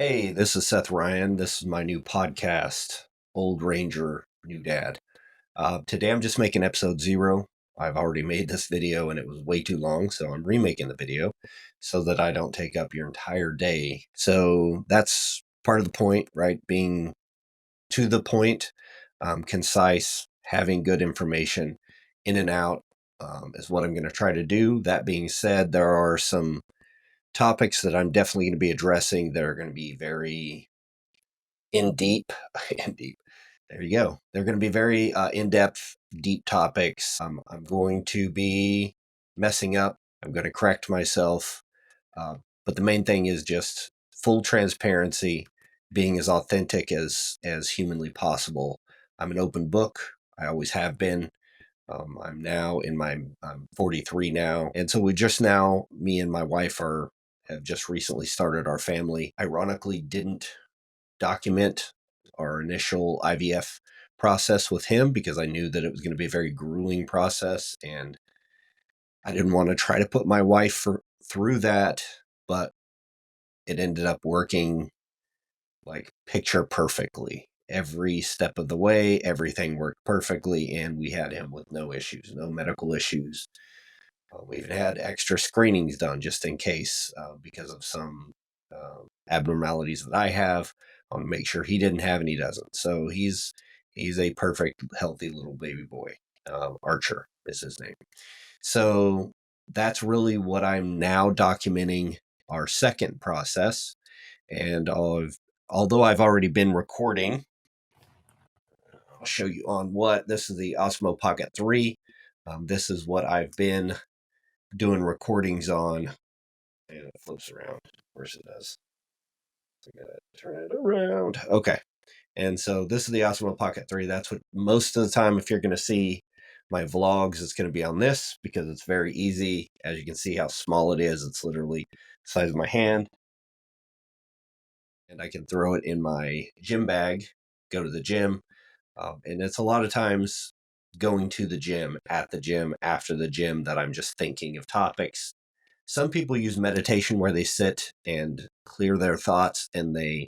Hey, this is Seth Ryan. This is my new podcast, Old Ranger, New Dad. Today I'm just making episode 0. I've already made this video and it was way too long, so I'm remaking the video so that I don't take up your entire day. So that's part of the point, right? Being to the point, concise, having good information in and out is what I'm going to try to do. That being said, there are some topics that I'm definitely going to be addressing that are going to be very in deep, in deep. There you go. They're going to be very in depth, deep topics. I'm going to be messing up. I'm going to correct myself. Uh, but the main thing is just full transparency, being as authentic as humanly possible. I'm an open book. I always have been. I'm 43 now. And so me and my wife have just recently started our family. Ironically, didn't document our initial IVF process with him because I knew that it was going to be a very grueling process and I didn't want to try to put my wife through that, but it ended up working like picture perfectly. Every step of the way, everything worked perfectly, and we had him with no issues, no medical issues. We've had extra screenings done just in case because of some abnormalities that I have. I want to make sure he didn't have and he doesn't. So he's a perfect, healthy little baby boy. Archer is his name. So that's really what I'm now documenting our second process. And although I've already been recording, I'll show you on what. This is the Osmo Pocket 3. This is what I've been doing recordings on. And it flips around. Of course it does. I gotta turn it around. Okay. And so this is the Osmo Pocket 3. That's what most of the time, if you're going to see my vlogs, it's going to be on this because it's very easy. As you can see how small it is, it's literally the size of my hand. And I can throw it in my gym bag, go to the gym. And it's a lot of times going to the gym, at the gym, after the gym that I'm just thinking of topics. Some people use meditation where they sit and clear their thoughts and they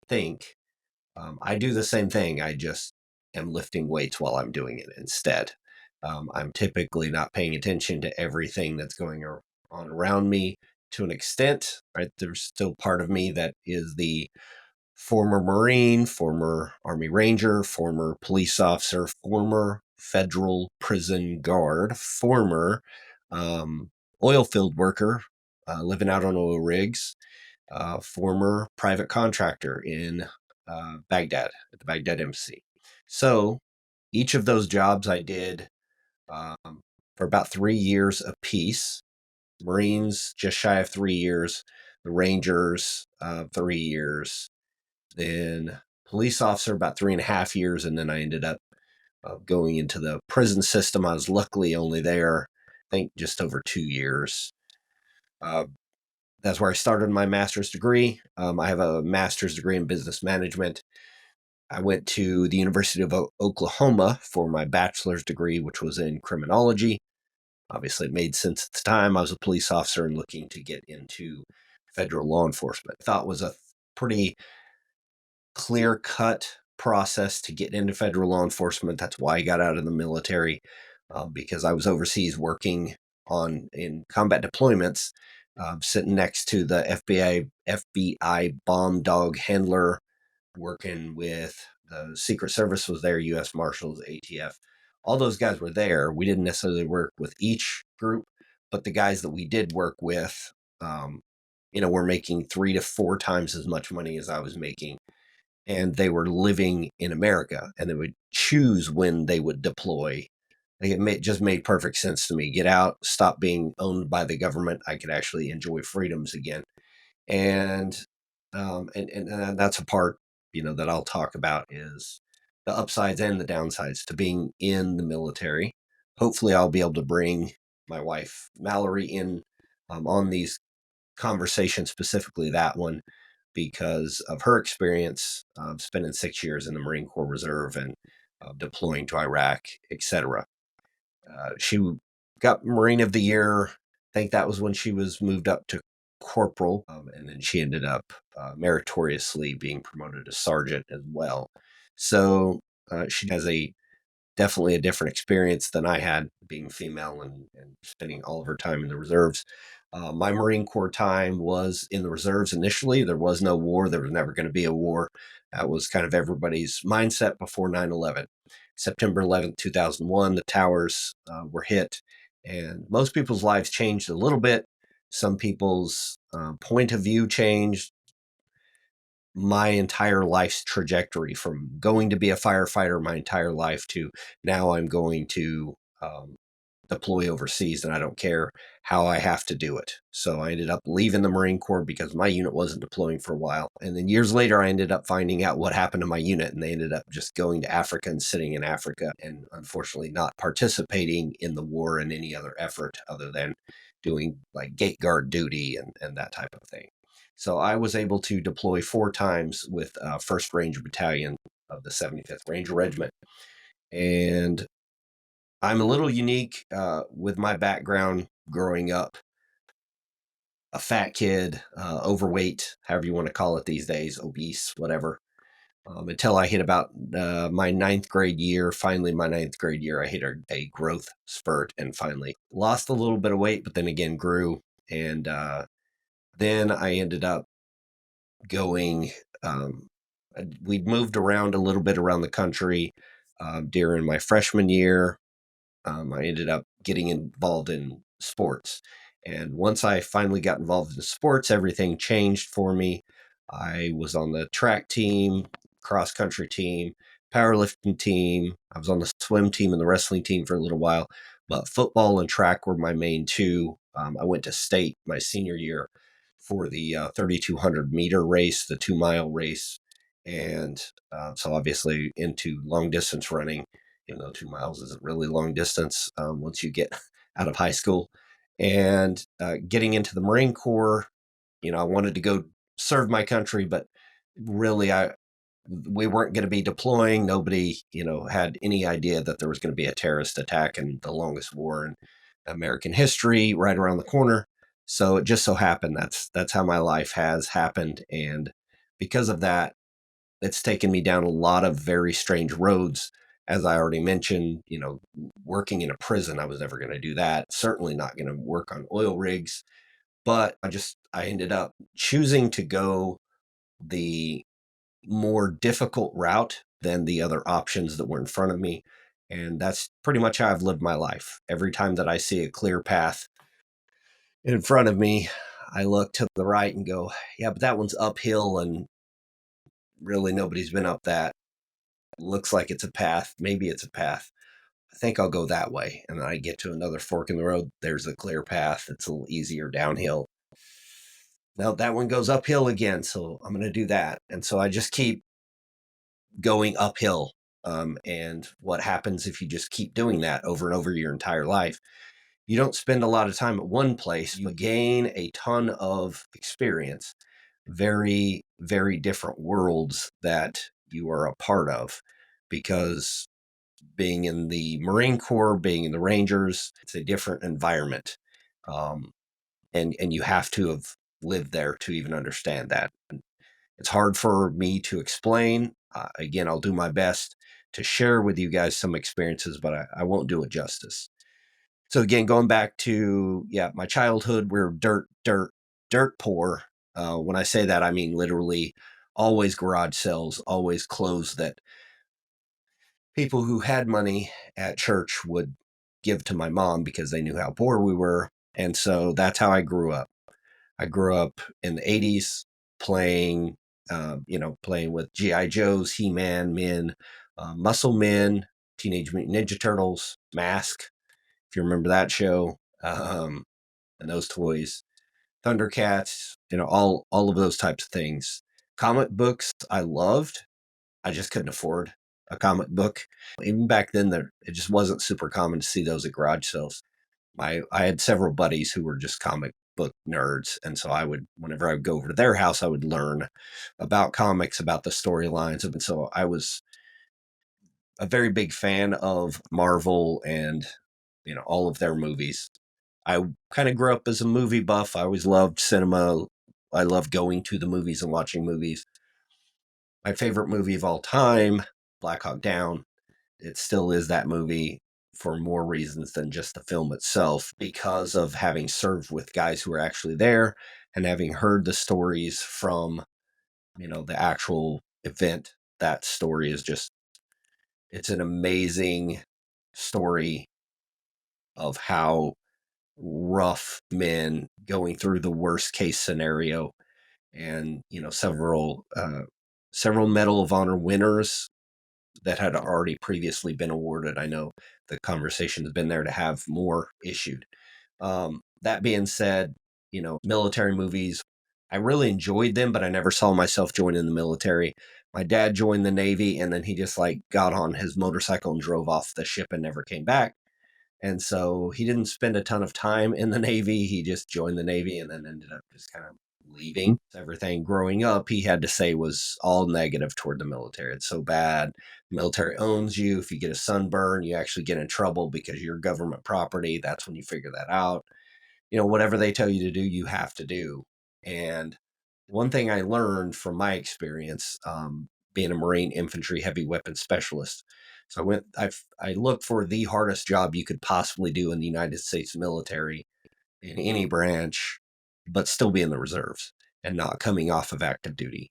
think. I do the same thing. I just am lifting weights while I'm doing it instead. I'm typically not paying attention to everything that's going on around me to an extent, right? There's still part of me that is the former Marine, former Army Ranger, former police officer, former federal prison guard, former um, oil field worker living out on oil rigs, former private contractor in Baghdad at the Baghdad Embassy. So each of those jobs I did for about 3 years apiece. Marines just shy of 3 years, the Rangers 3 years, then police officer about 3.5 years, and then I ended up going into the prison system. I was luckily only there, I think, just over 2 years. Uh, that's where I started my master's degree. I have a master's degree in business management. I went to the University of Oklahoma for my bachelor's degree, which was in criminology. Obviously, it made sense at the time. I was a police officer and looking to get into federal law enforcement. I thought it was a pretty clear cut process to get into federal law enforcement. That's why I got out of the military because I was overseas working in combat deployments, sitting next to the FBI bomb dog handler, working with the Secret Service was there, U.S. Marshals, ATF. All those guys were there. We didn't necessarily work with each group, but the guys that we did work with, were making 3 to 4 times as much money as I was making, and they were living in America, and they would choose when they would deploy. Like just made perfect sense to me. Get out, stop being owned by the government. I could actually enjoy freedoms again, and and that's a part that I'll talk about is the upsides and the downsides to being in the military. Hopefully, I'll be able to bring my wife Mallory in on these conversations, specifically that one, because of her experience spending 6 years in the Marine Corps Reserve and deploying to Iraq, etc. She got Marine of the Year. I think that was when she was moved up to corporal, and then she ended up meritoriously being promoted to sergeant as well. So she has a definitely a different experience than I had being female and spending all of her time in the reserves. My Marine Corps time was in the reserves initially. There was no war. There was never going to be a war. That was kind of everybody's mindset before 9/11. September 11th, 2001, the towers were hit, and most people's lives changed a little bit. Some people's point of view changed. My entire life's trajectory from going to be a firefighter my entire life to now I'm going to deploy overseas, and I don't care how I have to do it. So I ended up leaving the Marine Corps because my unit wasn't deploying for a while. And then years later, I ended up finding out what happened to my unit, and they ended up just going to Africa and sitting in Africa and unfortunately not participating in the war in any other effort other than doing like gate guard duty and that type of thing. So I was able to deploy 4 times with 1st Ranger Battalion of the 75th Ranger Regiment. And I'm a little unique with my background growing up, a fat kid, overweight, however you want to call it these days, obese, whatever. Until I hit about my 9th grade year. Finally, my 9th grade year, I hit a growth spurt and finally lost a little bit of weight, but then again grew. And then I ended up going, um, we'd moved around a little bit around the country during my freshman year. I ended up getting involved in sports. And once I finally got involved in sports, everything changed for me. I was on the track team, cross country team, powerlifting team. I was on the swim team and the wrestling team for a little while, but football and track were my main two. I went to state my senior year for the 3,200-meter race, the 2-mile race. And so obviously into long distance running, even though 2 miles isn't really long distance once you get out of high school. And getting into the Marine Corps, I wanted to go serve my country, but really, we weren't going to be deploying. Nobody, had any idea that there was going to be a terrorist attack in the longest war in American history right around the corner. So it just so happened that's how my life has happened, and because of that, it's taken me down a lot of very strange roads. As I already mentioned, working in a prison, I was never going to do that. Certainly not going to work on oil rigs. But I ended up choosing to go the more difficult route than the other options that were in front of me. And that's pretty much how I've lived my life. Every time that I see a clear path in front of me, I look to the right and go, yeah, but that one's uphill and really nobody's been up that. Looks like it's a path. Maybe it's a path. I think I'll go that way. And then I get to another fork in the road. There's a clear path. It's a little easier downhill. Now that one goes uphill again. So I'm going to do that. And so I just keep going uphill. And what happens if you just keep doing that over and over your entire life? You don't spend a lot of time at one place. You gain a ton of experience, very, very different worlds that you are a part of because being in the Marine Corps, being in the Rangers, it's a different environment. Um, and you have to have lived there to even understand that. It's hard for me to explain. Again, I'll do my best to share with you guys some experiences, but I won't do it justice. So again, going back to, my childhood, we're dirt poor. When I say that, I mean literally always garage sales, always clothes that people who had money at church would give to my mom because they knew how poor we were. And so that's how I grew up. I grew up in the 80s playing, playing with G.I. Joes, He-Man, Men, Muscle Men, Teenage Mutant Ninja Turtles, Mask, if you remember that show, and those toys, Thundercats, all of those types of things. Comic books I loved. I just couldn't afford a comic book. Even back then, it just wasn't super common to see those at garage sales. I had several buddies who were just comic book nerds, and so whenever I would go over to their house, I would learn about comics, about the storylines, and so I was a very big fan of Marvel and all of their movies. I kind of grew up as a movie buff. I always loved cinema. I love going to the movies and watching movies. My favorite movie of all time, Black Hawk Down. It still is that movie for more reasons than just the film itself, because of having served with guys who were actually there and having heard the stories from, the actual event. That story is just, it's an amazing story of how rough men going through the worst case scenario, and several Medal of Honor winners that had already previously been awarded. I know the conversation has been there to have more issued. That being said, military movies, I really enjoyed them, but I never saw myself joining the military. My dad joined the Navy, and then he just like got on his motorcycle and drove off the ship and never came back. And so he didn't spend a ton of time in the Navy. He just joined the Navy and then ended up just kind of leaving. Everything growing up, he had to say was all negative toward the military. It's so bad. The military owns you. If you get a sunburn, you actually get in trouble because you're government property. That's when you figure that out. Whatever they tell you to do, you have to do. And one thing I learned from my experience, being a Marine infantry heavy weapons specialist. So I looked for the hardest job you could possibly do in the United States military in any branch, but still be in the reserves and not coming off of active duty.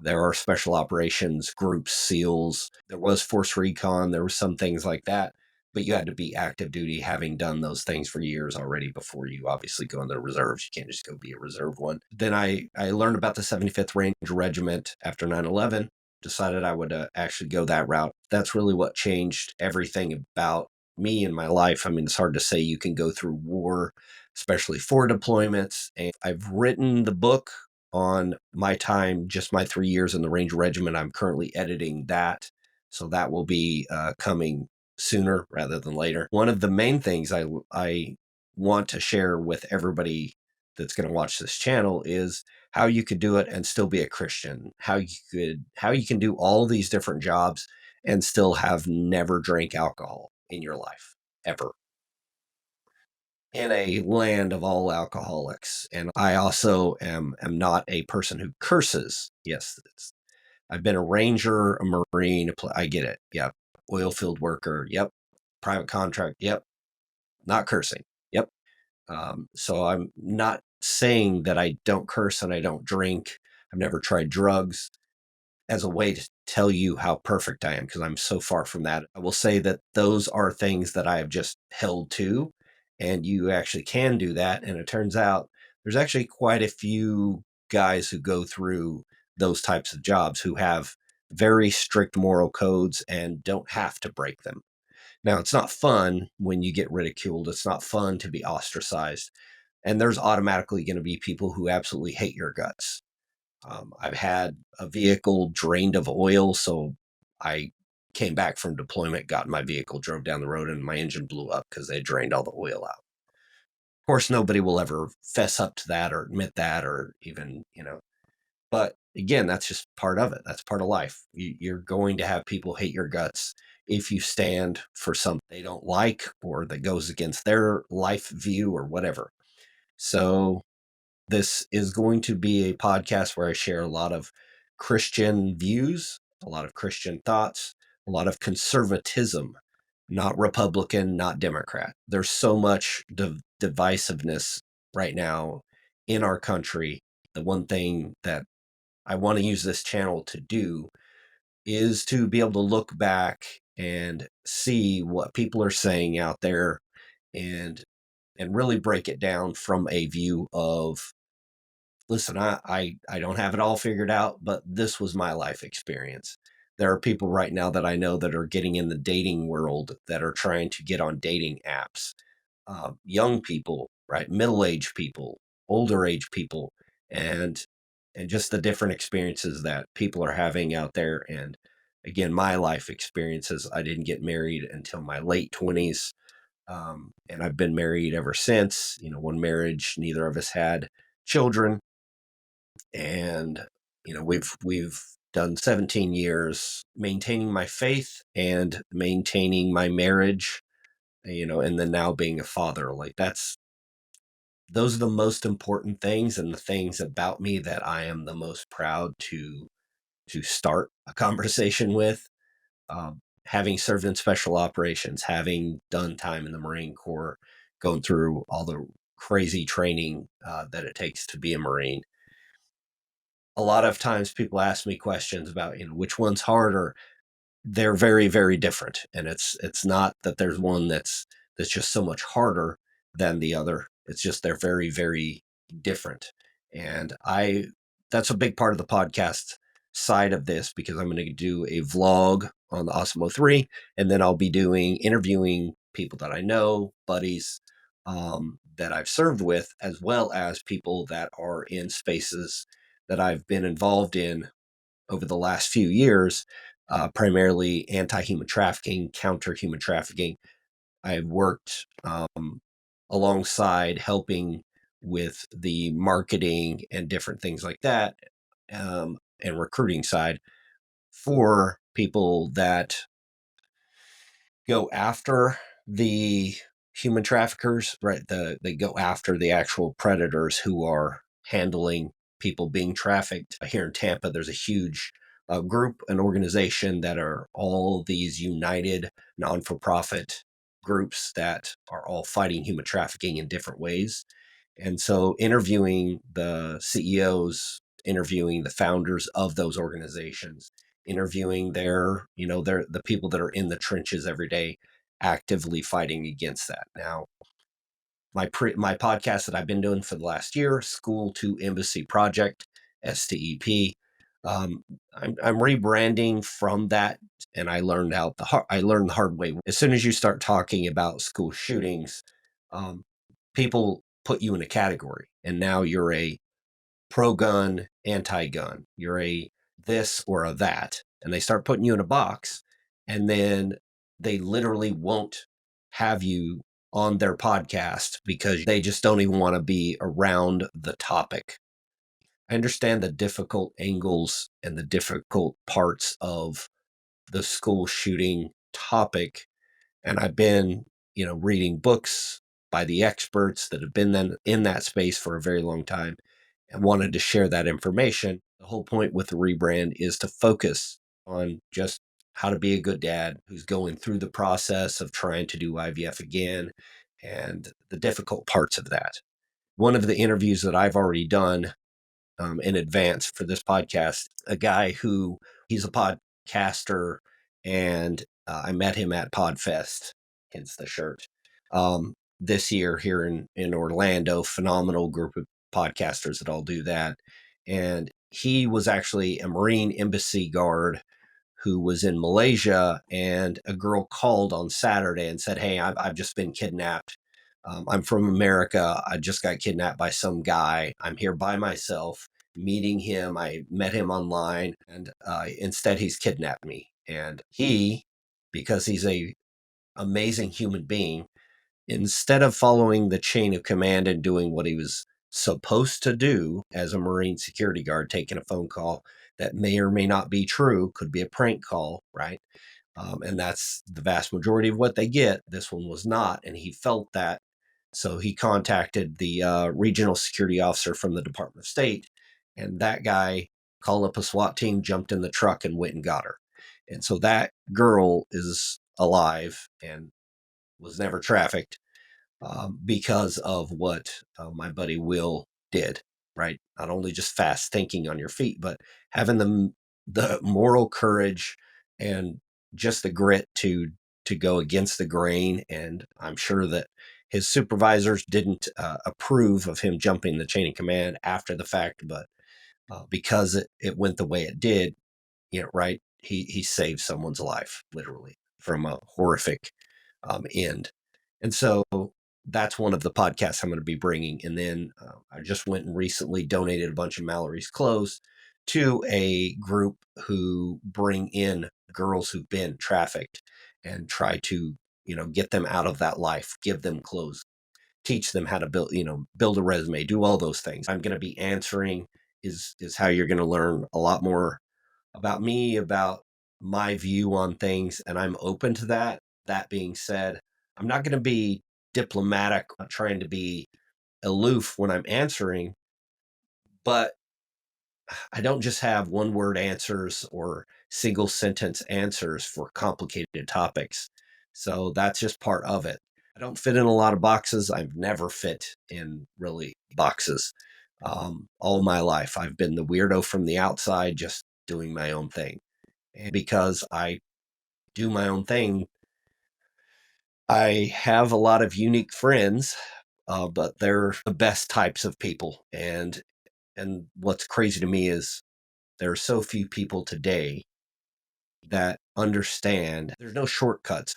There are special operations groups, SEALs. There was force recon. There were some things like that, but you had to be active duty, having done those things for years already before you obviously go in the reserves. You can't just go be a reserve one. Then I learned about the 75th Ranger Regiment after 9/11. Decided I would actually go that route. That's really what changed everything about me in my life. I mean, it's hard to say you can go through war, especially for deployments. And I've written the book on my time, just my 3 years in the Ranger Regiment. I'm currently editing that. So that will be coming sooner rather than later. One of the main things I want to share with everybody that's going to watch this channel is how you could do it and still be a Christian. How you can do all these different jobs and still have never drank alcohol in your life ever, in a land of all alcoholics. And I also am not a person who curses. Yes, I've been a ranger, a Marine. I get it. Yep. Oil field worker. Yep. Private contract. Yep. Not cursing. Yep. So I'm not saying that I don't curse and I don't drink. I've never tried drugs as a way to tell you how perfect I am, because I'm so far from that. I will say that those are things that I have just held to, and you actually can do that. And it turns out there's actually quite a few guys who go through those types of jobs who have very strict moral codes and don't have to break them. Now, it's not fun when you get ridiculed. It's not fun to be ostracized. And there's automatically going to be people who absolutely hate your guts. I've had a vehicle drained of oil, so I came back from deployment, got in my vehicle, drove down the road, and my engine blew up because they drained all the oil out. Of course, nobody will ever fess up to that or admit that, or even, but again, that's just part of it. That's part of life. You're going to have people hate your guts if you stand for something they don't like or that goes against their life view or whatever. So this is going to be a podcast where I share a lot of Christian views, a lot of Christian thoughts, a lot of conservatism, not Republican, not Democrat. There's so much divisiveness right now in our country. The one thing that I want to use this channel to do is to be able to look back and see what people are saying out there, and really break it down from a view of, listen, I don't have it all figured out, but this was my life experience. There are people right now that I know that are getting in the dating world, that are trying to get on dating apps. Young people, right? Middle-aged people, older age people, and just the different experiences that people are having out there. And again, my life experiences, I didn't get married until my late 20s. And I've been married ever since. One marriage, neither of us had children, and we've done 17 years maintaining my faith and maintaining my marriage, and then now being a father. Like, that's those are the most important things and the things about me that I am the most proud to start a conversation with. Having served in special operations, having done time in the Marine Corps, going through all the crazy training that it takes to be a Marine. A lot of times people ask me questions about, which one's harder. They're very, very different, and it's not that there's one that's just so much harder than the other. It's just they're very, very different. And I that's a big part of the podcast side of this, because I'm going to do a vlog on the Osmo 3, and then I'll be doing interviewing people that I know, buddies, that I've served with, as well as people that are in spaces that I've been involved in over the last few years, primarily anti-human trafficking, counter human trafficking. I've worked alongside helping with the marketing and different things like that, and recruiting side for people that go after the human traffickers, right? They go after the actual predators who are handling people being trafficked. Here in Tampa, there's a huge group, an organization that are all these united non-for-profit groups that are all fighting human trafficking in different ways. And so interviewing the CEOs, interviewing the founders of those organizations, interviewing their the people that are in the trenches every day actively fighting against that. Now, my podcast that I've been doing for the last year, School to Embassy Project, STEP. I'm rebranding from that, and I learned the hard way. As soon as you start talking about school shootings, um, people put you in a category, and now you're a pro gun, anti gun. You're a this or a that. And they start putting you in a box, and then they literally won't have you on their podcast because they just don't even want to be around the topic. I understand the difficult angles and the difficult parts of the school shooting topic, and I've been, reading books by the experts that have been in that space for a very long time and wanted to share that information. The whole point with the rebrand is to focus on just how to be a good dad who's going through the process of trying to do IVF again and the difficult parts of that. One of the interviews that I've already done in advance for this podcast, a guy who he's a podcaster, and I met him at Podfest, hence the shirt, this year here in Orlando. Phenomenal group of podcasters that all do that. And he was actually a Marine embassy guard who was in Malaysia, and a girl called on Saturday and said, "Hey, I've just been kidnapped. I'm from America. I just got kidnapped by some guy. I'm here by myself, meeting him. I met him online, and instead he's kidnapped me." And he, because he's a amazing human being, instead of following the chain of command and doing what he was supposed to do as a Marine security guard, taking a phone call that may or may not be true, could be a prank call, right? And that's the vast majority of what they get. This one was not, and he felt that. So he contacted the regional security officer from the Department of State, and that guy called up a SWAT team, jumped in the truck, and went and got her. And so that girl is alive and was never trafficked, because of what my buddy Will did. Right, not only just fast thinking on your feet, but having the moral courage and just the grit to go against the grain. And I'm sure that his supervisors didn't approve of him jumping the chain of command after the fact, but because it went the way it did, right, he saved someone's life literally from a horrific end. And so that's one of the podcasts I'm going to be bringing. And then I just went and recently donated a bunch of Mallory's clothes to a group who bring in girls who've been trafficked and try to, get them out of that life, give them clothes, teach them how to build a resume, do all those things. I'm going to be answering is how you're going to learn a lot more about me, about my view on things, and I'm open to that. That being said, I'm not going to be diplomatic, trying to be aloof when I'm answering, but I don't just have one word answers or single sentence answers for complicated topics. So that's just part of it. I don't fit in a lot of boxes. I've never fit in really boxes. All my life, I've been the weirdo from the outside, just doing my own thing. And because I do my own thing, I have a lot of unique friends, but they're the best types of people. And what's crazy to me is there are so few people today that understand there's no shortcuts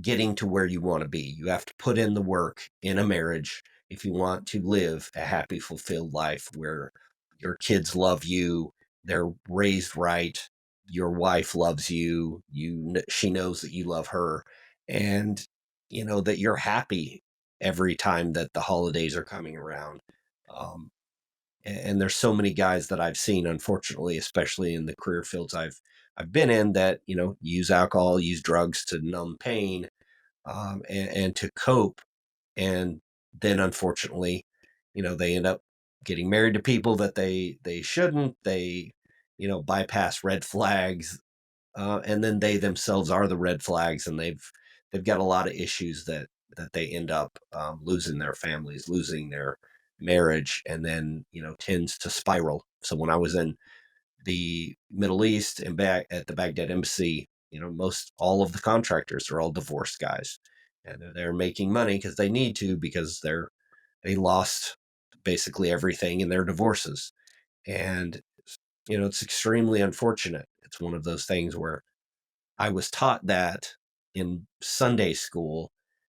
getting to where you want to be. You have to put in the work in a marriage if you want to live a happy, fulfilled life where your kids love you, they're raised right, your wife loves you, she knows that you love her, and that you're happy every time that the holidays are coming around. Um, and there's so many guys that I've seen, unfortunately, especially in the career fields I've been in, that use alcohol, use drugs to numb pain, and to cope, and then unfortunately, they end up getting married to people that they shouldn't. They bypass red flags, and then they themselves are the red flags, and they've got a lot of issues that they end up losing their families, losing their marriage, and then tends to spiral. So when I was in the Middle East and back at the Baghdad embassy, most all of the contractors are all divorced guys, and they're making money because they need to, because they lost basically everything in their divorces. And it's extremely unfortunate. It's one of those things where I was taught that in Sunday school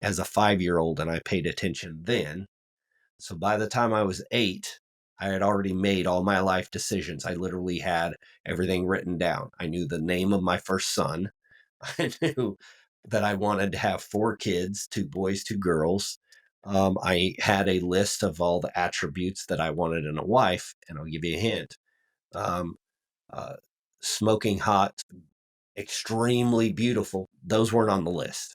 as a 5-year-old, and I paid attention then. So by the time I was 8, I had already made all my life decisions. I literally had everything written down. I knew the name of my first son. I knew that I wanted to have 4 kids, 2 boys, 2 girls. I had a list of all the attributes that I wanted in a wife, and I'll give you a hint. Um, uh, Smoking hot, extremely beautiful. Those weren't on the list.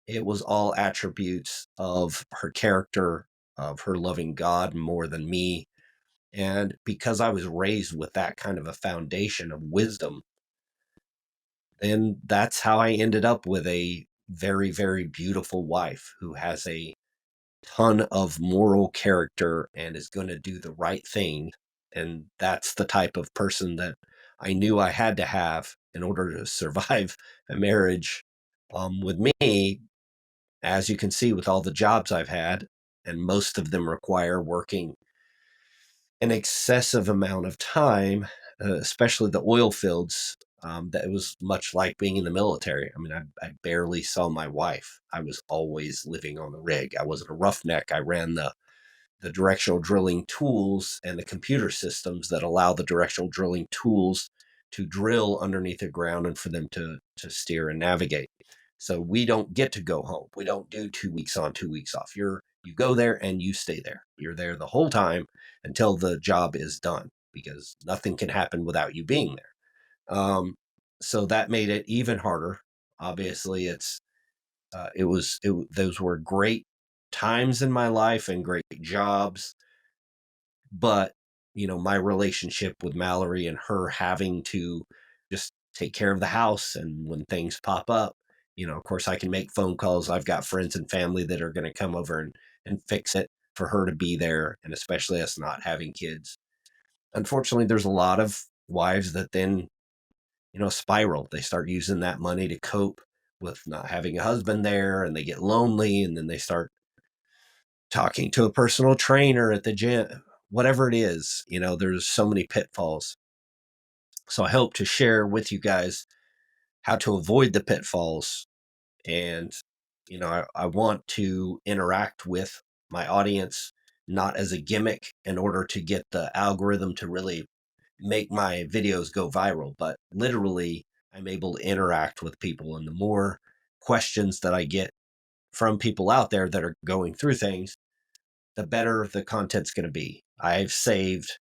It was all attributes of her character, of her loving God more than me. And because I was raised with that kind of a foundation of wisdom, then that's how I ended up with a very, very beautiful wife who has a ton of moral character and is going to do the right thing. And that's the type of person that I knew I had to have in order to survive a marriage with me. As you can see, with all the jobs I've had, and most of them require working an excessive amount of time, especially the oil fields. That it was much like being in the military. I mean, I barely saw my wife. I was always living on the rig. I wasn't a roughneck. I ran the directional drilling tools and the computer systems that allow the directional drilling tools to drill underneath the ground and for them to steer and navigate. So we don't get to go home. We don't do 2 weeks on, 2 weeks off. You go there and you stay there. You're there the whole time until the job is done, because nothing can happen without you being there. So that made it even harder. Obviously, those were great times in my life and great jobs, but my relationship with Mallory and her having to just take care of the house, and when things pop up, of course I can make phone calls. I've got friends and family that are going to come over and fix it for her to be there, and especially us not having kids. Unfortunately, there's a lot of wives that then spiral. They start using that money to cope with not having a husband there, and they get lonely, and then they start talking to a personal trainer at the gym, whatever it is. There's so many pitfalls. So I hope to share with you guys how to avoid the pitfalls. And I want to interact with my audience, not as a gimmick in order to get the algorithm to really make my videos go viral, but literally I'm able to interact with people, and the more questions that I get from people out there that are going through things, the better the content's going to be. I've saved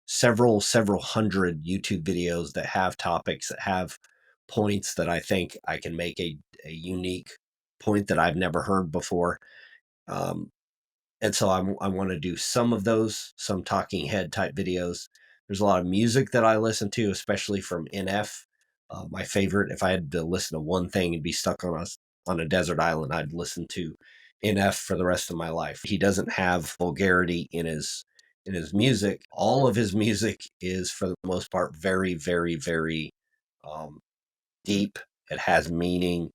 several hundred YouTube videos that have topics, that have points that I think I can make a unique point that I've never heard before. Um, And so I want to do some of those, some talking head type videos. There's a lot of music that I listen to, especially from NF. My favorite, if I had to listen to one thing and be stuck on a desert island, I'd listen to NF for the rest of my life. He doesn't have vulgarity in his music. All of his music is, for the most part, very, very, very um, deep. It has meaning.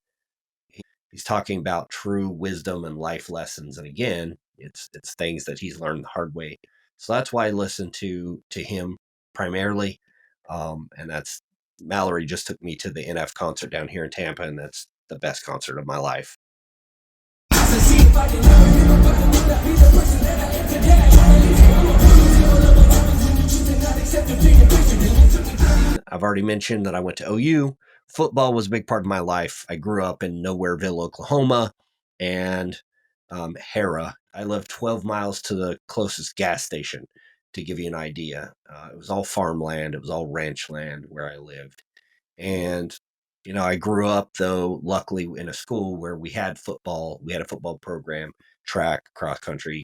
He's talking about true wisdom and life lessons, and again, it's things that he's learned the hard way. So that's why I listen to him primarily. And that's Mallory just took me to the NF concert down here in Tampa, and that's the best concert of my life. I've already mentioned that I went to OU. Football was a big part of my life. I grew up in Nowhereville, Oklahoma, and Hera. I lived 12 miles to the closest gas station, to give you an idea. It was all farmland, it was all ranch land where I lived. And, I grew up, though, luckily in a school where we had football. We had a football program, track, cross country,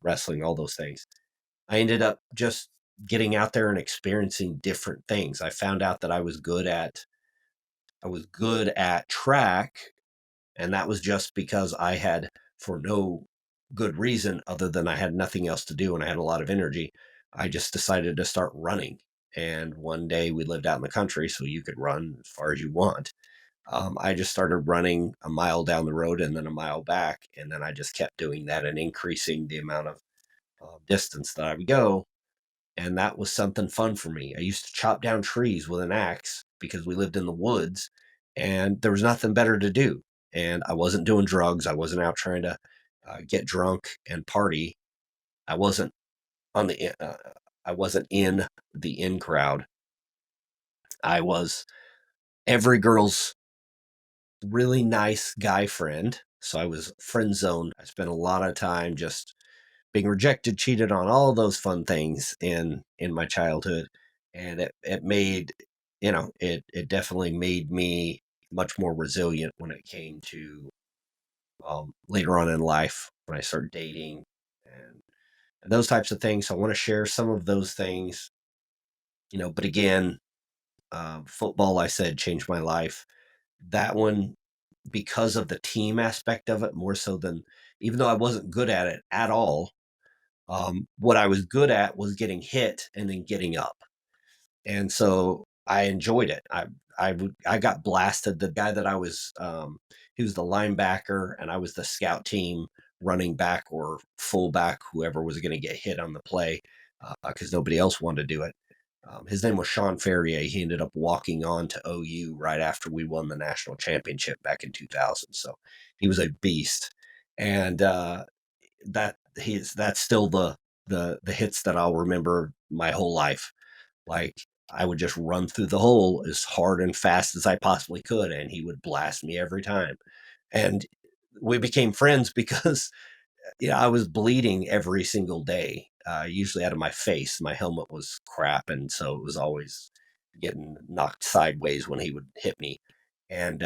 wrestling, all those things. I ended up just getting out there and experiencing different things. I found out that I was good at track, and that was just because I had, for no good reason other than I had nothing else to do and I had a lot of energy, I just decided to start running. And one day we lived out in the country, so you could run as far as you want. I just started running a mile down the road and then a mile back, and then I just kept doing that and increasing the amount of distance that I would go. And that was something fun for me. I used to chop down trees with an axe because we lived in the woods and there was nothing better to do. And I wasn't doing drugs. I wasn't out trying to get drunk and party. I wasn't on the I wasn't in the in crowd. I was every girl's really nice guy friend. So I was friend zoned. I spent a lot of time just being rejected, cheated on, all those fun things in my childhood. And it made, it definitely made me much more resilient when it came to later on in life when I started dating and those types of things. So I want to share some of those things, but again, football, I said, changed my life. That one, because of the team aspect of it, more so than, even though I wasn't good at it at all, what I was good at was getting hit and then getting up. And so I enjoyed it. I got blasted. The guy that I was, he was the linebacker, and I was the scout team running back or fullback, whoever was going to get hit on the play, because nobody else wanted to do it. His name was Sean Ferrier. He ended up walking on to OU right after we won the national championship back in 2000. So he was a beast, and that's still the hits that I'll remember my whole life. Like, I would just run through the hole as hard and fast as I possibly could, and he would blast me every time. And we became friends because I was bleeding every single day, usually out of my face. My helmet was crap, and so it was always getting knocked sideways when he would hit me. And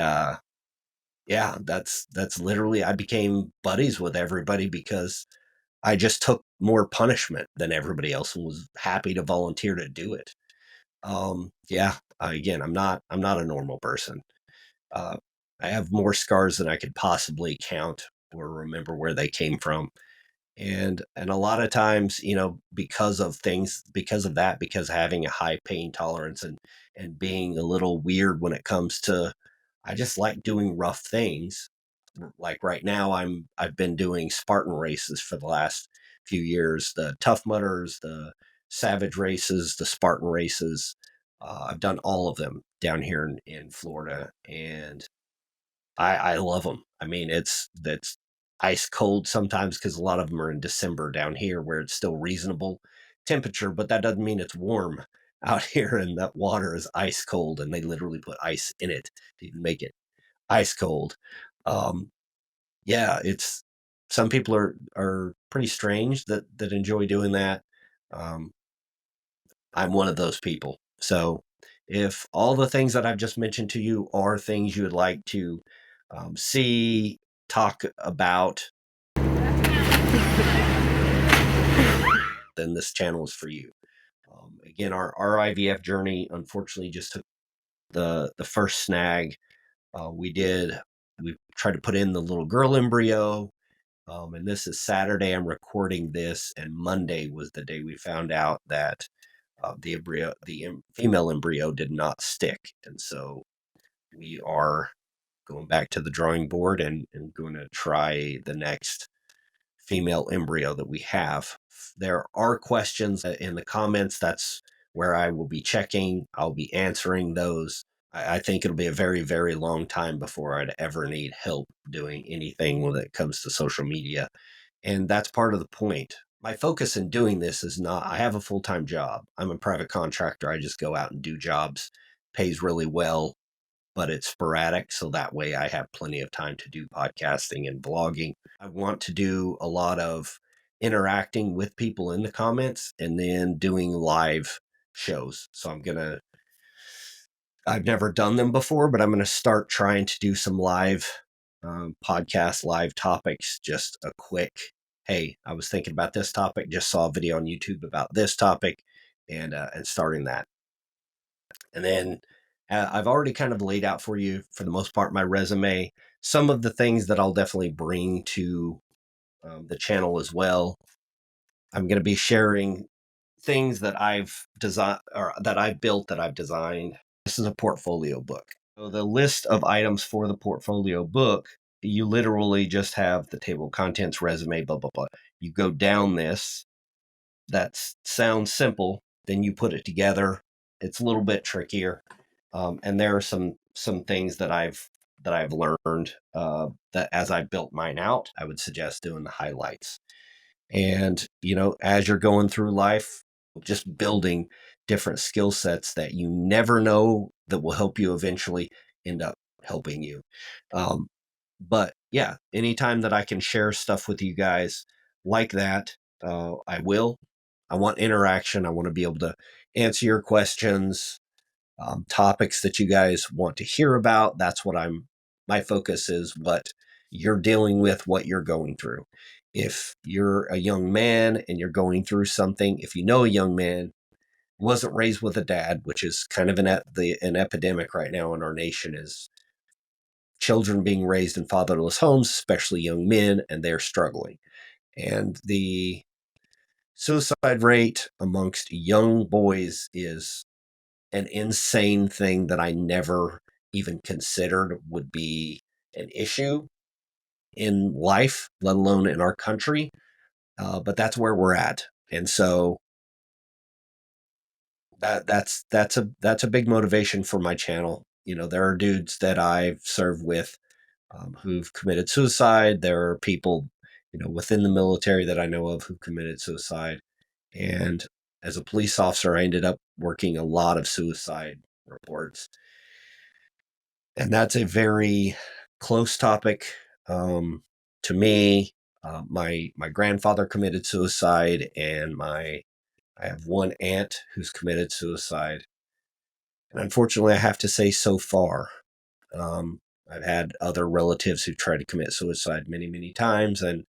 yeah, that's literally, I became buddies with everybody because I just took more punishment than everybody else and was happy to volunteer to do it. Yeah, again, I'm not a normal person. Uh, I have more scars than I could possibly count or remember where they came from. And a lot of times, because of that, because having a high pain tolerance and being a little weird when it comes to, I just like doing rough things. Like right now, I've been doing Spartan races for the last few years, the Tough Mudders, the Savage races, the Spartan races. I've done all of them down here in Florida, and I love them. I mean, that's ice cold sometimes because a lot of them are in December down here where it's still reasonable temperature, but that doesn't mean it's warm out here, and that water is ice cold, and they literally put ice in it to even make it ice cold. Um, yeah, it's some people are pretty strange that enjoy doing that. Um, I'm one of those people. So if all the things that I've just mentioned to you are things you would like to see, talk about, then this channel is for you. Again, our IVF journey unfortunately just took the first snag. We tried to put in the little girl embryo, and this is Saturday. I'm recording this, and Monday was the day we found out that the female embryo did not stick, and so we are going back to the drawing board and going to try the next female embryo that we have. There are questions in the comments. That's where I will be checking. I'll be answering those. I think it'll be a very, very long time before I'd ever need help doing anything when it comes to social media. And that's part of the point. My focus in doing this is not, I have a full time job. I'm a private contractor. I just go out and do jobs, pays really well, but it's sporadic. So that way I have plenty of time to do podcasting and blogging. I want to do a lot of interacting with people in the comments and then doing live shows. So I've never done them before, but I'm going to start trying to do some live podcast, live topics, just a quick, hey, I was thinking about this topic, just saw a video on YouTube about this topic, and starting that. And then I've already kind of laid out for you, for the most part, my resume, some of the things that I'll definitely bring to the channel as well. I'm going to be sharing things that I've designed or that I've built, that I've designed. This is a portfolio book. So the list of items for the portfolio book, you literally just have the table of contents, resume, blah, blah, blah. You go down this. That sounds simple. Then you put it together. It's a little bit trickier. And there are some things that I've learned that as I built mine out, I would suggest doing the highlights. And, as you're going through life, just building different skill sets that you never know that will help you eventually end up helping you. But yeah, anytime that I can share stuff with you guys like that, I will. I want interaction. I want to be able to answer your questions, topics that you guys want to hear about. That's what my focus is, what you're dealing with, what you're going through. If you're a young man and you're going through something, if you know a young man wasn't raised with a dad, which is kind of an epidemic right now in our nation, is children being raised in fatherless homes, especially young men, and they're struggling. And the suicide rate amongst young boys is an insane thing that I never even considered would be an issue in life, let alone in our country. But that's where we're at. And so that's a big motivation for my channel. There are dudes that I've served with who've committed suicide. There are people, within the military that I know of who committed suicide. And as a police officer, I ended up working a lot of suicide reports. And that's a very close topic to me. My grandfather committed suicide, and I have one aunt who's committed suicide. And unfortunately, I have to say, so far, I've had other relatives who tried to commit suicide many, many times, and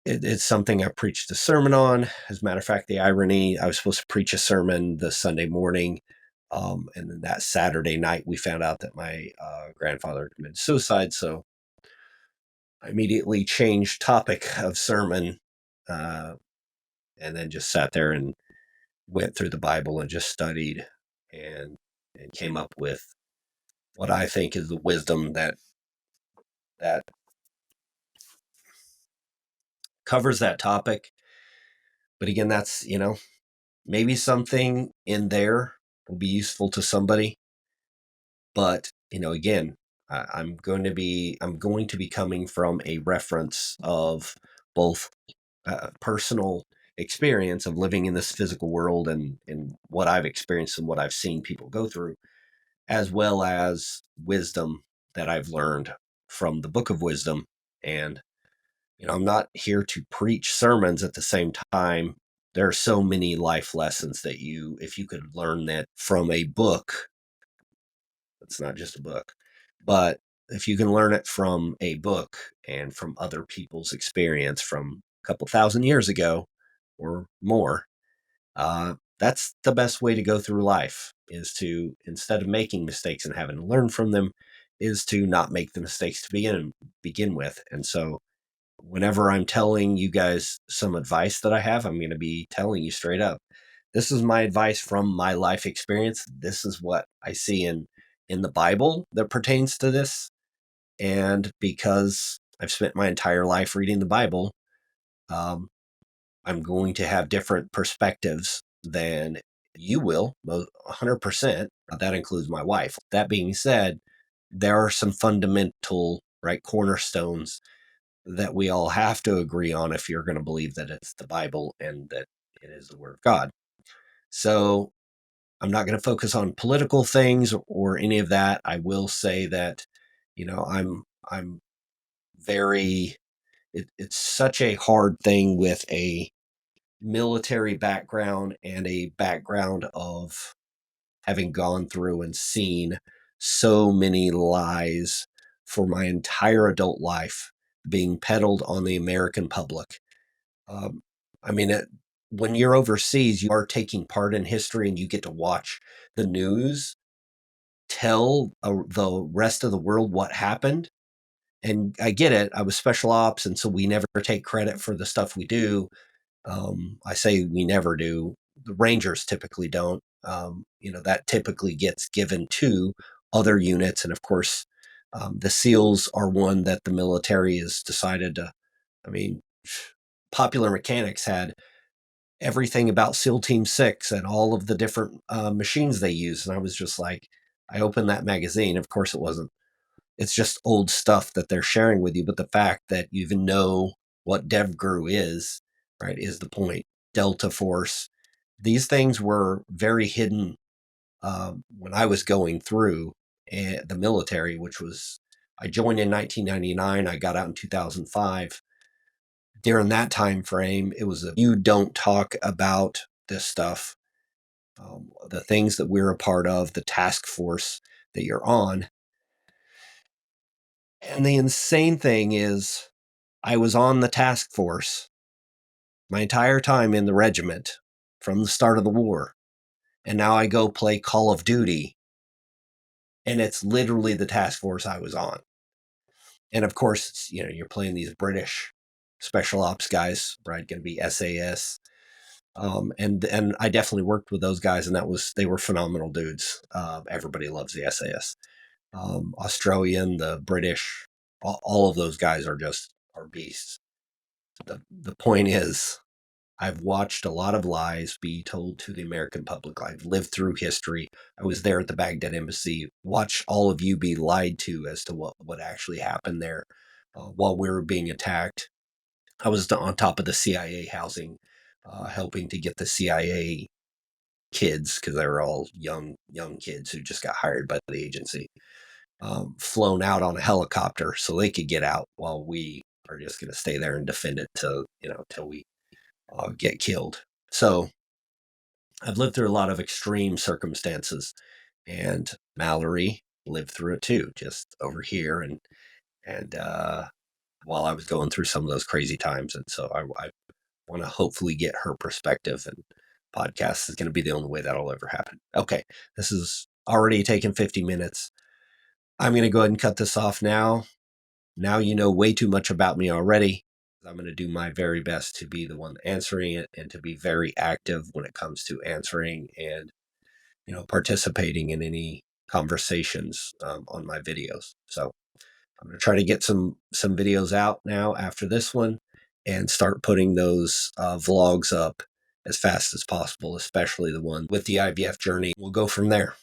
it's something I preached a sermon on. As a matter of fact, the irony, I was supposed to preach a sermon the Sunday morning, and then that Saturday night, we found out that my grandfather committed suicide. So I immediately changed topic of sermon, uh, and then just sat there and went through the Bible and just studied and came up with what I think is the wisdom that covers that topic. But again, that's, maybe something in there will be useful to somebody. But, again, I'm going to be coming from a reference of both personal experience of living in this physical world and what I've experienced and what I've seen people go through, as well as wisdom that I've learned from the Book of Wisdom. And, I'm not here to preach sermons at the same time. There are so many life lessons that if you could learn that from a book, it's not just a book, but if you can learn it from a book and from other people's experience from a couple thousand years ago, or more. That's the best way to go through life, is to, instead of making mistakes and having to learn from them, is to not make the mistakes to begin with. And so whenever I'm telling you guys some advice that I have, I'm going to be telling you straight up, this is my advice from my life experience. This is what I see in the Bible that pertains to this. And because I've spent my entire life reading the Bible, um, I'm going to have different perspectives than you will, 100%. That includes my wife. That being said, there are some fundamental, right, cornerstones that we all have to agree on if you're going to believe that it's the Bible and that it is the Word of God. So I'm not going to focus on political things or any of that. I will say that, I'm very, it's such a hard thing with a military background and a background of having gone through and seen so many lies for my entire adult life being peddled on the American public. Um, I mean, when you're overseas, you are taking part in history and you get to watch the news tell the rest of the world what happened. And I get it. I was special ops. And so we never take credit for the stuff we do. I say we never do. The Rangers typically don't. That typically gets given to other units. And of course, the SEALs are one that the military has decided to. I mean, Popular Mechanics had everything about SEAL Team 6 and all of the different machines they use. And I was just like, I opened that magazine. Of course, it wasn't. It's just old stuff that they're sharing with you. But the fact that you even know what DevGru is, right, is the point. Delta Force. These things were very hidden when I was going through the military, which was, I joined in 1999. I got out in 2005. During that time frame, it was you don't talk about this stuff. The things that we're a part of, the task force that you're on. And the insane thing is, I was on the task force my entire time in the regiment from the start of the war. And now I go play Call of Duty, and it's literally the task force I was on. And of course, you're playing these British special ops guys, right? Going to be SAS. And I definitely worked with those guys, and they were phenomenal dudes. Everybody loves the SAS. Australian, the British, all of those guys are beasts. The point is, I've watched a lot of lies be told to the American public. I've lived through history. I was there at the Baghdad embassy. Watch all of you be lied to as to what actually happened there while we were being attacked. I was on top of the CIA housing, helping to get the CIA kids, because they were all young kids who just got hired by the agency, flown out on a helicopter so they could get out, while we are just going to stay there and defend it till we get killed. So I've lived through a lot of extreme circumstances, and Mallory lived through it too, just over here, and while I was going through some of those crazy times. And so I want to hopefully get her perspective, and podcast is going to be the only way that'll ever happen. Okay, this is already taken 50 minutes. I'm going to go ahead and cut this off now. Now you know way too much about me already. I'm going to do my very best to be the one answering it, and to be very active when it comes to answering and participating in any conversations on my videos. So I'm going to try to get some videos out now after this one, and start putting those vlogs up as fast as possible, especially the one with the IVF journey. We'll go from there.